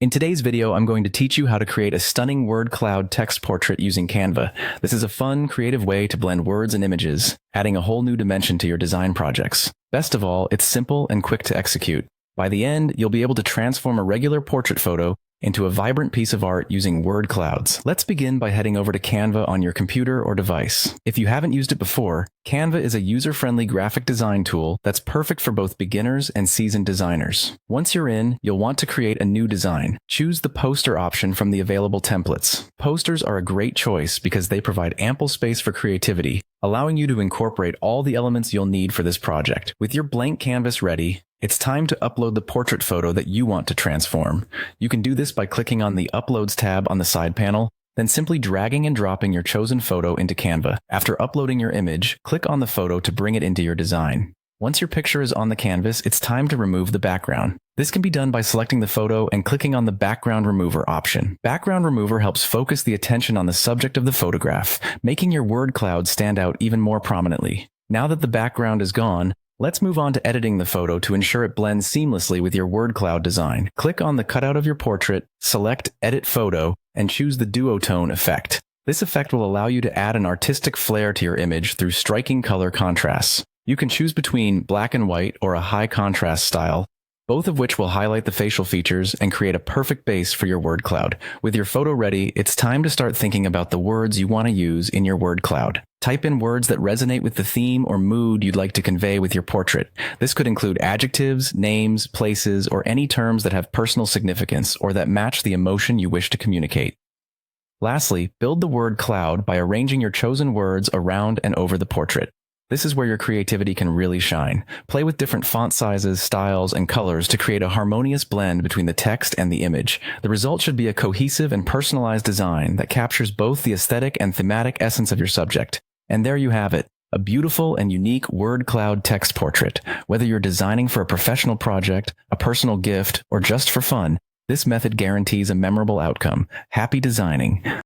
In today's video, I'm going to teach you how to create a stunning word cloud text portrait using Canva. This is a fun, creative way to blend words and images, adding a whole new dimension to your design projects. Best of all, it's simple and quick to execute. By the end, you'll be able to transform a regular portrait photo into a vibrant piece of art using word clouds. Let's begin by heading over to Canva on your computer or device. If you haven't used it before, Canva is a user-friendly graphic design tool that's perfect for both beginners and seasoned designers. Once you're in, you'll want to create a new design. Choose the poster option from the available templates. Posters are a great choice because they provide ample space for creativity, allowing you to incorporate all the elements you'll need for this project. With your blank canvas ready, it's time to upload the portrait photo that you want to transform. You can do this by clicking on the Uploads tab on the side panel, then simply dragging and dropping your chosen photo into Canva. After uploading your image, click on the photo to bring it into your design. Once your picture is on the canvas, it's time to remove the background. This can be done by selecting the photo and clicking on the Background Remover option. Background Remover helps focus the attention on the subject of the photograph, making your word cloud stand out even more prominently. Now that the background is gone, let's move on to editing the photo to ensure it blends seamlessly with your word cloud design. Click on the cutout of your portrait, select Edit Photo, and choose the duotone effect. This effect will allow you to add an artistic flair to your image through striking color contrasts. You can choose between black and white or a high contrast style, both of which will highlight the facial features and create a perfect base for your word cloud. With your photo ready, it's time to start thinking about the words you want to use in your word cloud. Type in words that resonate with the theme or mood you'd like to convey with your portrait. This could include adjectives, names, places, or any terms that have personal significance or that match the emotion you wish to communicate. Lastly, build the word cloud by arranging your chosen words around and over the portrait. This is where your creativity can really shine. Play with different font sizes, styles, and colors to create a harmonious blend between the text and the image. The result should be a cohesive and personalized design that captures both the aesthetic and thematic essence of your subject. And there you have it, a beautiful and unique word cloud text portrait. Whether you're designing for a professional project, a personal gift, or just for fun, this method guarantees a memorable outcome. Happy designing!